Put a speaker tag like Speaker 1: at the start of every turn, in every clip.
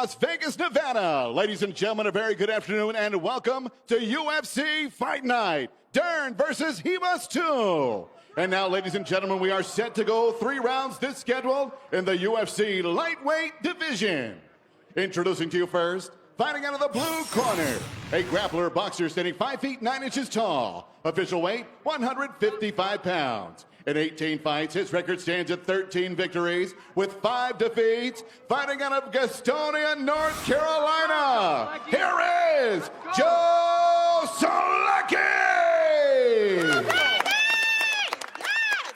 Speaker 1: Las Vegas, Nevada. Ladies and gentlemen, a very good afternoon and welcome to UFC Fight Night. Dern versus Rivas 2. And now, ladies and gentlemen, we are set to go 3 rounds this scheduled in the UFC lightweight division. Introducing to you first, fighting out of the blue corner, a grappler boxer standing 5 feet 9 inches tall. Official weight, 155 pounds. In 18 fights, his record stands at 13 victories with 5 defeats. Fighting out of Gastonia, North Carolina, here is Joe Solecki!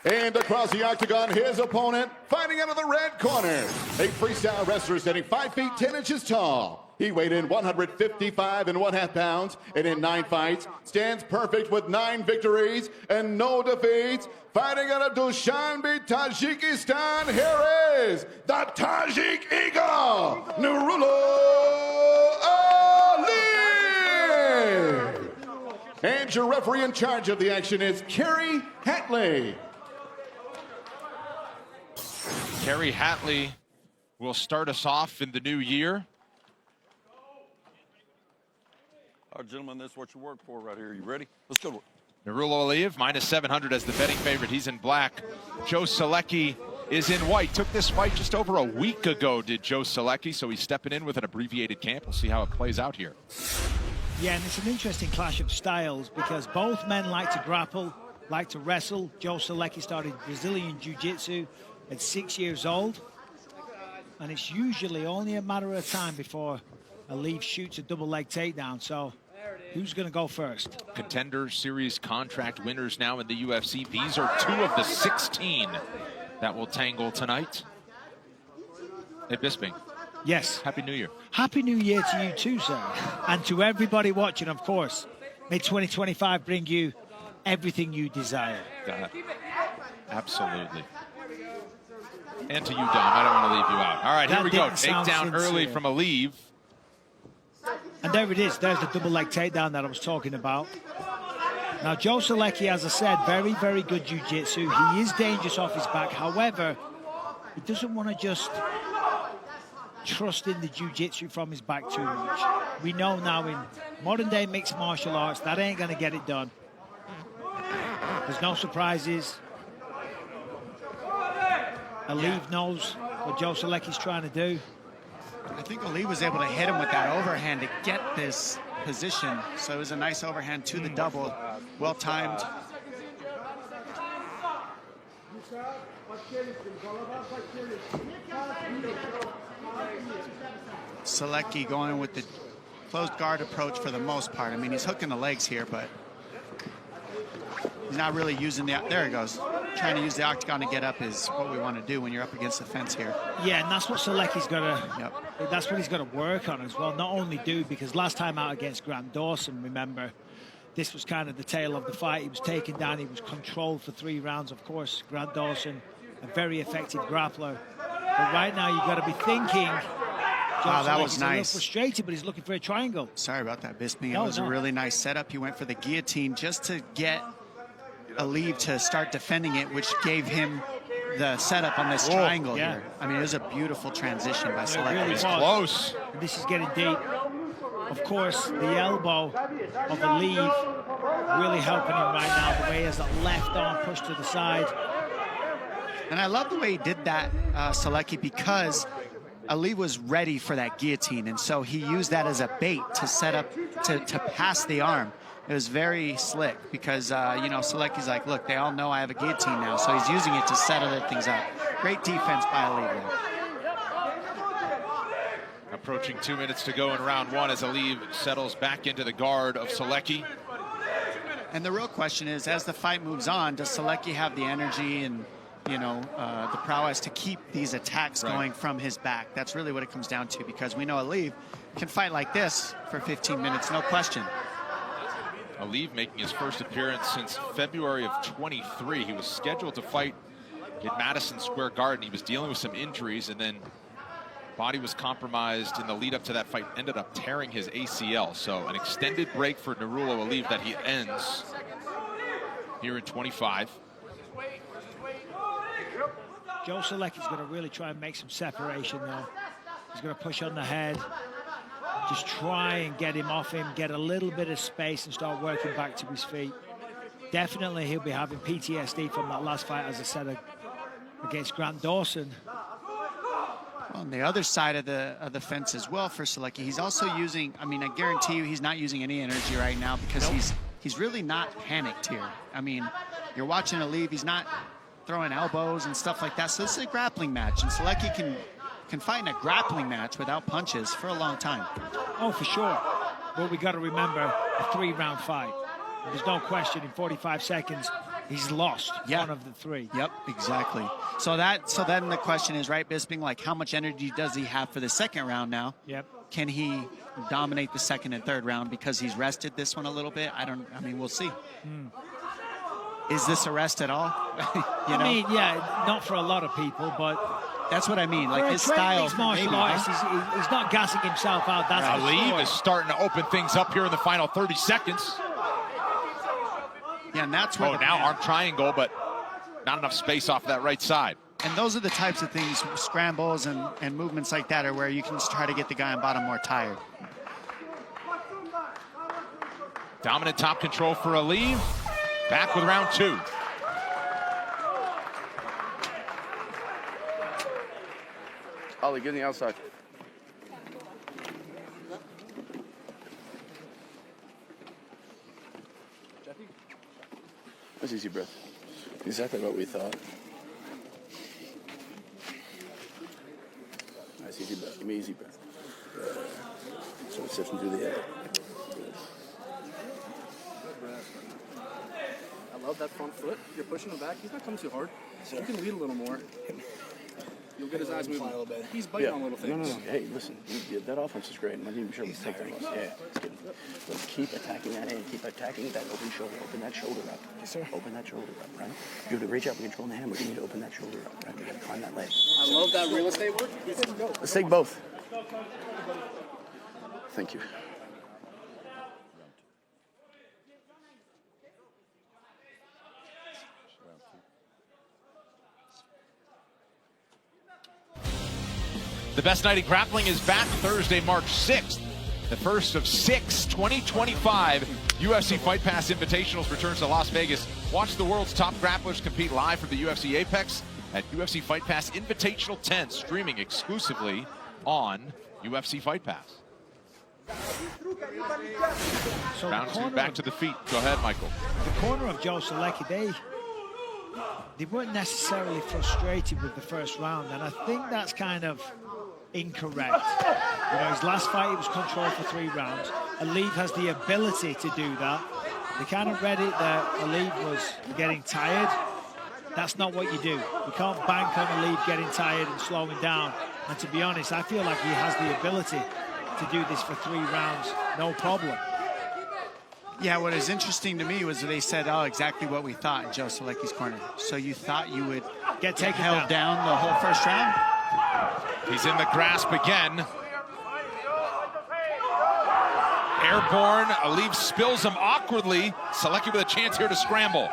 Speaker 1: And across the octagon, his opponent, fighting out of the red corner, a freestyle wrestler standing 5 feet 10 inches tall. He weighed in 155 and 1/2 pounds, and in 9 fights, stands perfect with 9 victories and no defeats. Fighting out of Dushanbe, Tajikistan, here is the Tajik Eagle, Nurullo Aliev. And your referee in charge of the action is Kerry Hatley.
Speaker 2: Kerry Hatley will start us off in the new year.
Speaker 3: All right, gentlemen, this is what you work for right here. You ready? Let's go.
Speaker 2: Nurullo Aliev, minus 700 as the betting favorite. He's in black. Joe Solecki is in white. Took this fight just over a week ago, did Joe Solecki, so he's stepping in with an abbreviated camp. We'll see how it plays out here.
Speaker 4: Yeah, and it's an interesting clash of styles because both men like to grapple, like to wrestle. Joe Solecki started Brazilian Jiu-Jitsu at 6 years old, and it's usually only a matter of time before Aliev shoots a double leg takedown. So who's going to go first?
Speaker 2: Contender Series contract winners now in the UFC. These are 2 of the 16 that will tangle tonight. Hey, Bisping.
Speaker 4: Yes.
Speaker 2: Happy New Year.
Speaker 4: Happy New Year to you too, sir. And to everybody watching, of course. May 2025 bring you everything you desire.
Speaker 2: Absolutely. And to you, Dom. I don't want to leave you out. All right, here we go. Takedown early from Aliev.
Speaker 4: And there it is. There's the double leg takedown that I was talking about. Now, Joe Solecki, as I said, very, very good jiu-jitsu. He is dangerous off his back. However, he doesn't want to just trust in the jiu-jitsu from his back too much. We know now in modern-day mixed martial arts, that ain't going to get it done. There's no surprises. Aliev knows what Joe Solecki's trying to do.
Speaker 5: I think Aliev was able to hit him with that overhand to get this position. So it was a nice overhand to the double. Well timed. Solecki going with the closed guard approach for the most part. I mean, he's hooking the legs here, but he's not really using the... There he goes. Trying to use the octagon to get up is what we want to do when you're up against the fence here.
Speaker 4: Yeah, and that's what Solecki's got to... Yep. That's what he's got to work on as well. Not only do, because last time out against Grant Dawson, remember, this was kind of the tail of the fight. He was taken down. He was controlled for 3 rounds. Of course, Grant Dawson, a very effective grappler. But right now, you've got to be thinking...
Speaker 5: Wow, that was nice.
Speaker 4: A little frustrated, but he's looking for a triangle.
Speaker 5: Sorry about that, Bisping. It was a really nice setup. He went for the guillotine just to get Aliev to start defending it, which gave him the setup on this triangle here. I mean, it was a beautiful transition by Solecki.
Speaker 4: Really
Speaker 2: close.
Speaker 4: And this is getting deep. Of course, the elbow of Aliev really helping him right now, the way he has that left arm pushed to the side.
Speaker 5: And I love the way he did that, Solecki, because Aliev was ready for that guillotine, and so he used that as a bait to set up, to pass the arm. It was very slick because, you know, Solecki's like, look, they all know I have a guillotine now, so he's using it to set other things up. Great defense by Aliev.
Speaker 2: Approaching 2 minutes to go in round 1 as Aliev settles back into the guard of Solecki.
Speaker 5: And the real question is, as the fight moves on, does Solecki have the energy and, you know, the prowess to keep these attacks going from his back? That's really what it comes down to, because we know Aliev can fight like this for 15 minutes, no question.
Speaker 2: Aliev making his first appearance since February of 23. He was scheduled to fight in Madison Square Garden. He was dealing with some injuries, and then body was compromised in the lead up to that fight, ended up tearing his ACL. So an extended break for Nurullo Aliev that he ends here in 25.
Speaker 4: Joe Solecki's going to really try and make some separation, though. He's going to push on the head. Just try and get him off him, get a little bit of space and start working back to his feet. Definitely he'll be having PTSD from that last fight, as I said, against Grant Dawson.
Speaker 5: On the other side of the fence as well for Solecki, he's also using, I mean, I guarantee you he's not using any energy right now because he's really not panicked here. I mean, you're watching Aliev, he's not throwing elbows and stuff like that. So this is a grappling match, and Solecki can fight in a grappling match without punches for a long time.
Speaker 4: Oh, for sure. But we got to remember a 3-round fight. There's no question in 45 seconds he's lost one of the 3.
Speaker 5: Yep, exactly. So then the question is, right, Bisping, like how much energy does he have for the second round now?
Speaker 4: Yep.
Speaker 5: Can he dominate the second and third round because he's rested this one a little bit? I mean, we'll see. Is this a rest at all?
Speaker 4: I mean, yeah, not for a lot of people, but
Speaker 5: that's what I mean. Like his style.
Speaker 4: Martial artist, he's not gassing himself out. That's
Speaker 2: Aliev is starting to open things up here in the final 30 seconds.
Speaker 5: Yeah, and that's where
Speaker 2: now arm triangle, but not enough space off that right side.
Speaker 5: And those are the types of things, scrambles and movements like that, are where you can just try to get the guy on bottom more tired.
Speaker 2: Dominant top control for Aliev. Back with round 2.
Speaker 6: Ollie, get on the outside. That's easy breath. Exactly what we thought. Nice easy breath. Give me easy breath. So it's sifting through the head.
Speaker 7: I love that front foot. You're pushing him back. He's not coming too hard. So you can lead a little more. You'll get his eyes moving a little bit. He's biting on little things.
Speaker 6: No. Hey, listen. That offense is great. I'm not even sure we take that loss. Yeah, it's good. Let's keep attacking that hand. Keep attacking that open shoulder. Open that shoulder up. Yes, sir. Open that shoulder up, right? You have a great job controlling the hand, but you need to open that shoulder up, right? We got to climb that leg.
Speaker 7: I love that real estate work.
Speaker 6: Let's take both. Thank you.
Speaker 2: The best night in grappling is back Thursday, March 6th. The first of 6 2025 UFC Fight Pass Invitationals returns to Las Vegas. Watch the world's top grapplers compete live from the UFC Apex at UFC Fight Pass Invitational 10, streaming exclusively on UFC Fight Pass.
Speaker 4: So
Speaker 2: round 2, back to the feet. Go ahead, Michael.
Speaker 4: The corner of Joe Solecki, they weren't necessarily frustrated with the first round, and I think that's kind of incorrect. You know, his last fight, he was controlled for 3 rounds. Aliev has the ability to do that. They kind of read it that Aliev was getting tired. That's not what you do. You can't bank on Aliev getting tired and slowing down. And to be honest, I feel like he has the ability to do this for 3 rounds, no problem.
Speaker 5: Yeah, what is interesting to me was they said, oh, exactly what we thought in Joe Solecki's corner. So you thought you would
Speaker 4: get taken
Speaker 5: held down the whole first round?
Speaker 2: He's in the grasp again. Airborne, Aliev spills him awkwardly. Solecki with a chance here to scramble.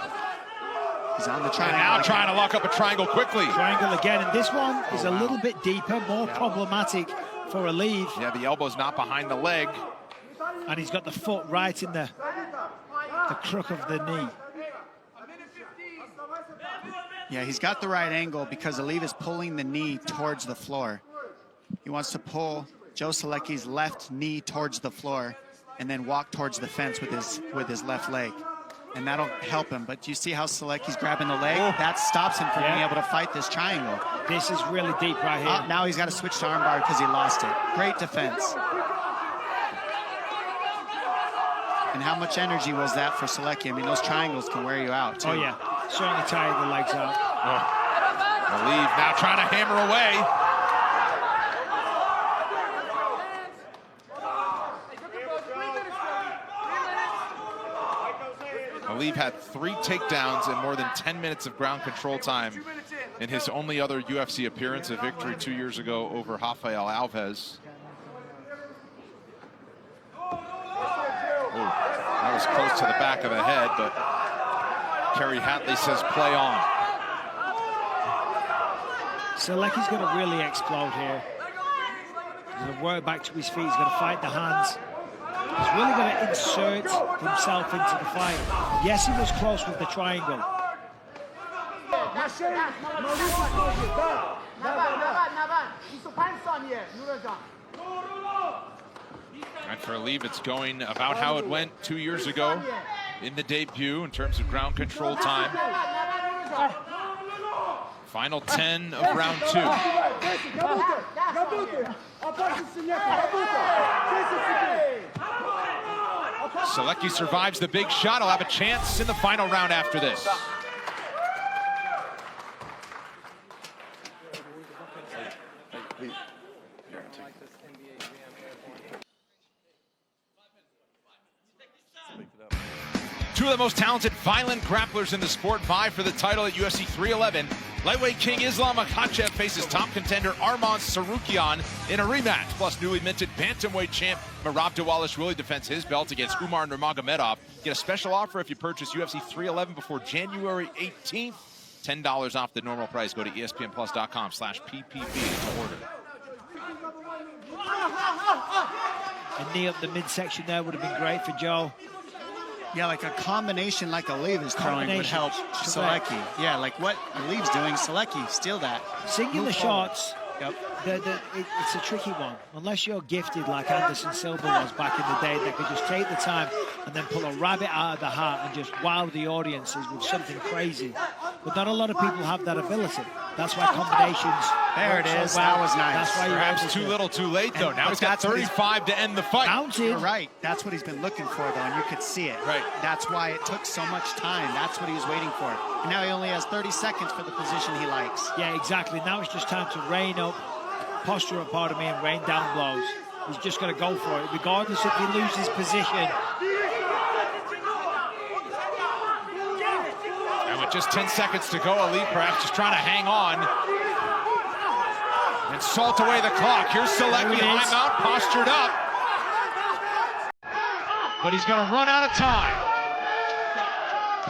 Speaker 5: He's on the triangle.
Speaker 2: And now trying to lock up a triangle quickly.
Speaker 4: Triangle again, and this one is a little bit deeper, more problematic for Aliev.
Speaker 2: Yeah, the elbow's not behind the leg.
Speaker 4: And he's got the foot right in the crook of the knee.
Speaker 5: Yeah, he's got the right angle because Aliev is pulling the knee towards the floor. He wants to pull Joe Solecki's left knee towards the floor and then walk towards the fence with his left leg. And that'll help him. But do you see how Solecki's grabbing the leg? That stops him from being able to fight this triangle.
Speaker 4: This is really deep right here.
Speaker 5: Now he's got to switch to armbar because he lost it. Great defense. And how much energy was that for Solecki? I mean, those triangles can wear you out, too.
Speaker 4: Oh, yeah. Certainly tired the legs out.
Speaker 2: Aliev now trying to hammer away. Aliev had 3 takedowns and more than 10 minutes of ground control time in his only other UFC appearance, a victory 2 years ago over Rafael Alves. That was close to the back of the head, but Kerry Hatley says play on.
Speaker 4: Solecki's going to really explode here. He's going to work back to his feet. He's going to fight the hands. He's really going to insert himself into the fight. Yes, he was close with the triangle.
Speaker 2: And for Aliev, it's going about how it went 2 years ago in the debut in terms of ground control time. Final 10 of round 2. Solecki survives the big shot. He'll have a chance in the final round after this. Two of the most talented, violent grapplers in the sport vie for the title at UFC 311. Lightweight king Islam Makhachev faces top contender Arman Tsarukyan in a rematch. Plus, newly minted bantamweight champ Merab Dvalishvili defends his belt against Umar Nurmagomedov. Get a special offer if you purchase UFC 311 before January 18th. $10 off the normal price. Go to espnplus.com/PPV to order.
Speaker 4: A knee up the midsection there would have been great for Joe.
Speaker 5: Yeah, like a combination like Aliev is throwing would help Solecki. Yeah, like what Aliev's doing, Solecki, steal that.
Speaker 4: Singular shots,
Speaker 5: Yep.
Speaker 4: it's a tricky one. Unless you're gifted like Anderson Silva was back in the day, that could just take the time and then pull a rabbit out of the hat and just wow the audiences with something crazy. But not a lot of people have that ability. That's why combinations.
Speaker 5: There it is.
Speaker 4: So well.
Speaker 5: That was nice.
Speaker 4: That's why
Speaker 2: Perhaps too little, too late, though. Now he's got 35 to end the fight.
Speaker 4: Mounted.
Speaker 5: You're right. That's what he's been looking for, though, and you could see it.
Speaker 2: Right.
Speaker 5: That's why it took so much time. That's what he was waiting for. And now he only has 30 seconds for the position he likes.
Speaker 4: Yeah, exactly. Now it's just time to rein up, posture up, pardon me, and rain down blows. He's just going to go for it, regardless if he loses position.
Speaker 2: And with just 10 seconds to go, Aliev perhaps just trying to hang on and salt away the clock. Here's Solecki, high mount, postured up. But he's going to run out of time.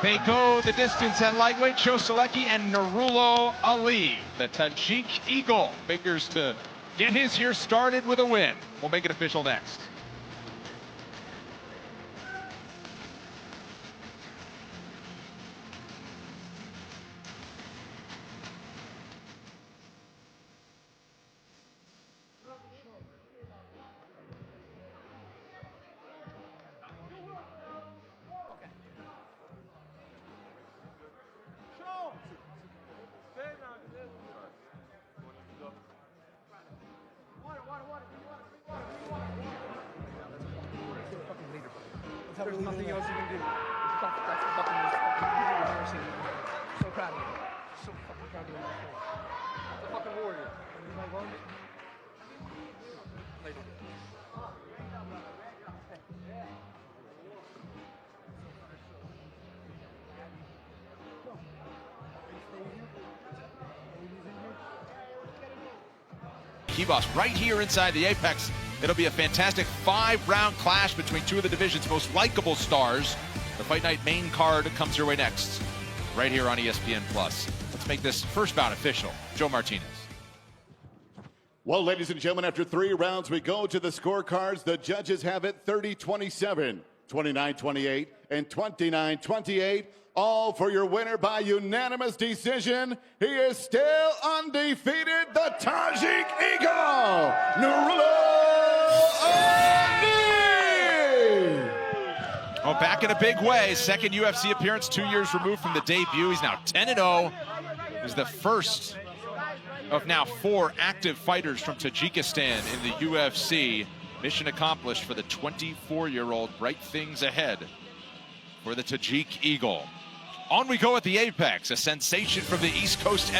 Speaker 2: They go the distance at lightweight, Joe Solecki and Nurullo Aliev. The Tajik Eagle figures to get his year started with a win. We'll make it official next.
Speaker 7: There's nothing else you can do. That's the fucking most fucking I've ever seen. So proud of you. So fucking proud of you. It's a fucking warrior. You're my one.
Speaker 2: Kibos right here inside the Apex. It'll be a fantastic 5-round clash between two of the division's most likable stars. The Fight Night main card comes your way next, right here on ESPN+. Let's make this first bout official. Joe Martinez.
Speaker 1: Well, ladies and gentlemen, after 3 rounds, we go to the scorecards. The judges have it 30-27, 29-28, and 29-28. All for your winner by unanimous decision. He is still undefeated, the Tajik Eagle, Nurullo Aliev.
Speaker 2: Oh, back in a big way. Second UFC appearance 2 years removed from the debut. He's now 10-0. He's the first of now 4 active fighters from Tajikistan in the UFC. Mission accomplished for the 24-year-old. Bright things ahead for the Tajik Eagle. On we go at the Apex, a sensation from the East Coast